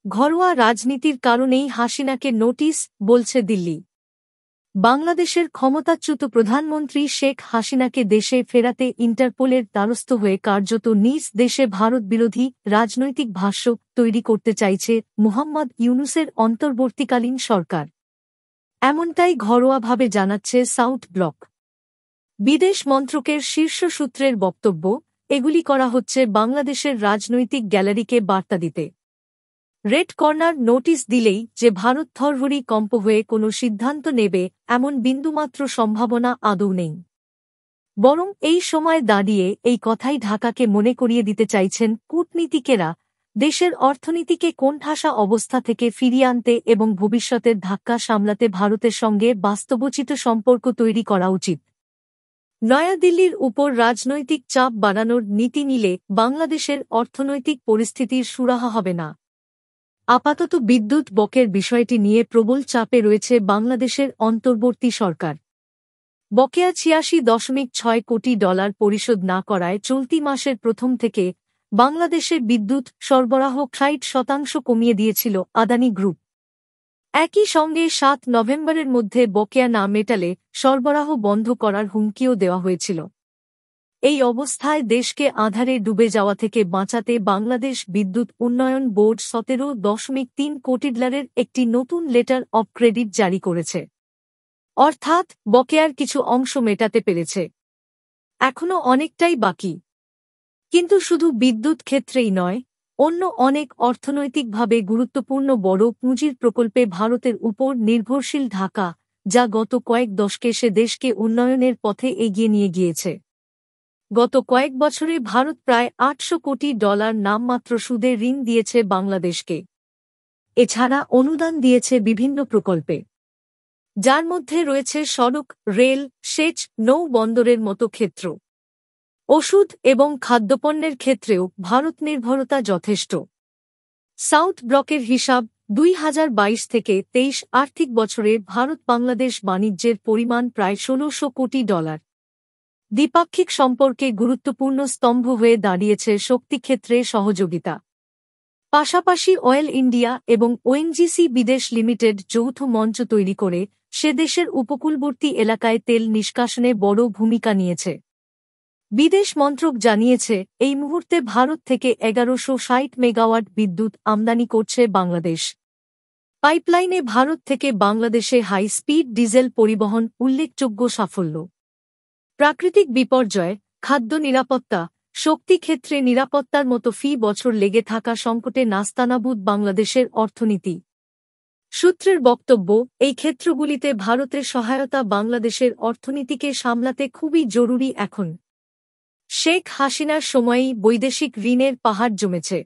ঘরোয়া রাজনীতির কারণেই হাসিনাকে নোটিশ, বলছে দিল্লি। বাংলাদেশের ক্ষমতাচ্যুত প্রধানমন্ত্রী শেখ হাসিনাকে দেশে ফেরাতে ইন্টারপোলের দ্বারস্থ হয়ে কার্যত নিজ দেশে ভারতবিরোধী রাজনৈতিক ভাষ্য তৈরি করতে চাইছে মুহাম্মদ ইউনূসের অন্তর্বর্তীকালীন সরকার। এমনটাই ঘরোয়াভাবে জানাচ্ছে সাউথ ব্লক। বিদেশ মন্ত্রকের শীর্ষ সূত্রের বক্তব্য, এগুলি করা হচ্ছে বাংলাদেশের রাজনৈতিক গ্যালারিকে বার্তা দিতে। রেড কর্নার নোটিশ দিলেই যে ভারত থরহরি কম্প হয়ে কোনো সিদ্ধান্ত নেবে এমন বিন্দুমাত্র সম্ভাবনা আদৌ নেই। বরং এই সময় দাঁড়িয়ে এই কথাই ঢাকাকে মনে করিয়ে দিতে চাইছেন কূটনীতিকেরা, দেশের অর্থনীতিকে কোণঠাসা অবস্থা থেকে ফিরিয়ে আনতে এবং ভবিষ্যতের ধাক্কা সামলাতে ভারতের সঙ্গে বাস্তবোচিত সম্পর্ক তৈরি করা উচিত। নয়াদিল্লির উপর রাজনৈতিক চাপ বাড়ানোর নীতি নিলে বাংলাদেশের অর্থনৈতিক পরিস্থিতির সুরাহা হবে না। আপাতত বিদ্যুৎ বকের বিষয়টি নিয়ে প্রবল চাপে রয়েছে বাংলাদেশের অন্তর্বর্তী সরকার। বকেয়া ৮৬.৬ কোটি ডলার পরিশোধ না করায় চলতি মাসের প্রথম থেকে বাংলাদেশের বিদ্যুৎ সরবরাহ ৬০% কমিয়ে দিয়েছিল আদানি গ্রুপ। একই সঙ্গে ৭ নভেম্বরের মধ্যে বকেয়া না মেটালে সরবরাহ বন্ধ করার হুমকিও দেওয়া হয়েছিল। এই অবস্থায় দেশকে আঁধারে ডুবে যাওয়া থেকে বাঁচাতে বাংলাদেশ বিদ্যুৎ উন্নয়ন বোর্ড ১৭.৩ কোটি ডলারের একটি নতুন লেটার অব ক্রেডিট জারি করেছে। অর্থাৎ বকেয়ার কিছু অংশ মেটাতে পেরেছে। এখনও অনেকটাই বাকি। কিন্তু শুধু বিদ্যুৎ ক্ষেত্রেই নয়, অন্য অনেক অর্থনৈতিকভাবে গুরুত্বপূর্ণ বড় পুঁজির প্রকল্পে ভারতের উপর নির্ভরশীল ঢাকা, যা গত কয়েক দশকে সে দেশকে উন্নয়নের পথে এগিয়ে নিয়ে গিয়েছে। গত কয়েক বছরে ভারত প্রায় ৮০০ কোটি ডলার নামমাত্র সুদে ঋণ দিয়েছে বাংলাদেশকে। এছাড়া অনুদান দিয়েছে বিভিন্ন প্রকল্পে, যার মধ্যে রয়েছে সড়ক, রেল, সেচ, নৌ বন্দরের মতো ক্ষেত্র। ওষুধ এবং খাদ্যপণ্যের ক্ষেত্রেও ভারত নির্ভরতা যথেষ্ট। সাউথ ব্লকের হিসাব, ২০২২ থেকে ২৩ আর্থিক বছরে ভারত বাংলাদেশ বাণিজ্যের পরিমাণ প্রায় ১৬০০ কোটি ডলার। দ্বিপাক্ষিক সম্পর্কে গুরুত্বপূর্ণ স্তম্ভ হয়ে দাঁড়িয়েছে শক্তিক্ষেত্রে সহযোগিতা। পাশাপাশি অয়েল ইন্ডিয়া এবং ওএনজিসি বিদেশ লিমিটেড যৌথ মঞ্চ তৈরি করে সে দেশের উপকূলবর্তী এলাকায় তেল নিষ্কাশনে বড় ভূমিকা নিয়েছে। বিদেশ মন্ত্রক জানিয়েছে, এই মুহূর্তে ভারত থেকে ১১৬০ মেগাওয়াট বিদ্যুৎ আমদানি করছে বাংলাদেশ। পাইপলাইনে ভারত থেকে বাংলাদেশে হাই স্পিড ডিজেল পরিবহন উল্লেখযোগ্য সাফল্য। প্রাকৃতিক বিপর্যয়, খাদ্য নিরাপত্তা, শক্তি ক্ষেত্রে নিরাপত্তার মতো বছর লেগে থাকা সংকটে নাস্তানাবুদ বাংলাদেশের অর্থনীতি। সূত্রের বক্তব্য, এই ক্ষেত্রগুলিতে ভারতের সহায়তা বাংলাদেশের অর্থনীতিকে সামলাতে খুবই জরুরি। এখন শেখ হাসিনার সময়েই বৈদেশিক ঋণের পাহাড় জমেছে।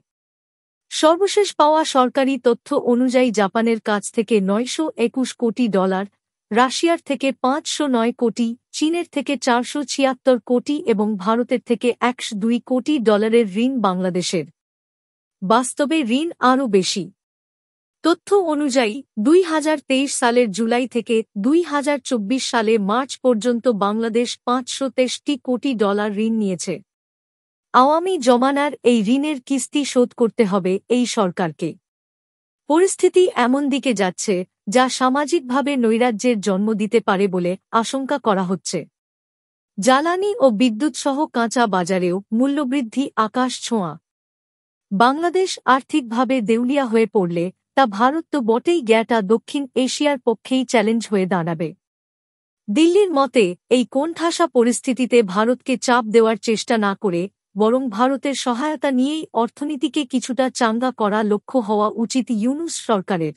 সর্বশেষ পাওয়া সরকারি তথ্য অনুযায়ী জাপানের কাছ থেকে ৯২১ কোটি ডলার, রাশিয়ার থেকে ৫০৯ কোটি, চীনের থেকে ৪৭৬ কোটি এবং ভারতের থেকে ১০২ কোটি ডলারের ঋণ বাংলাদেশের। বাস্তবে ঋণ আরও বেশি। তথ্য অনুযায়ী ২০২৩ সালের জুলাই থেকে ২০২৪ সালে মার্চ পর্যন্ত বাংলাদেশ ৫৬৩ কোটি ডলার ঋণ নিয়েছে। আওয়ামী জমানার এই ঋণের কিস্তি শোধ করতে হবে এই সরকারকে। পরিস্থিতি এমন দিকে যাচ্ছে যা সামাজিকভাবে নৈরাজ্যের জন্ম দিতে পারে বলে আশঙ্কা করা হচ্ছে। জ্বালানি ও বিদ্যুৎসহ কাঁচা বাজারেও মূল্যবৃদ্ধি আকাশ ছোঁয়া। বাংলাদেশ আর্থিকভাবে দেউলিয়া হয়ে পড়লে তা ভারত তো বটেই, গোটা দক্ষিণ এশিয়ার পক্ষেই চ্যালেঞ্জ হয়ে দাঁড়াবে। দিল্লির মতে, এই কোণঠাসা পরিস্থিতিতে ভারতকে চাপ দেওয়ার চেষ্টা না করে বরং ভারতের সহায়তা নিয়েই অর্থনীতিকে কিছুটা চাঙ্গা করা লক্ষ্য হওয়া উচিত ইউনূস সরকারের।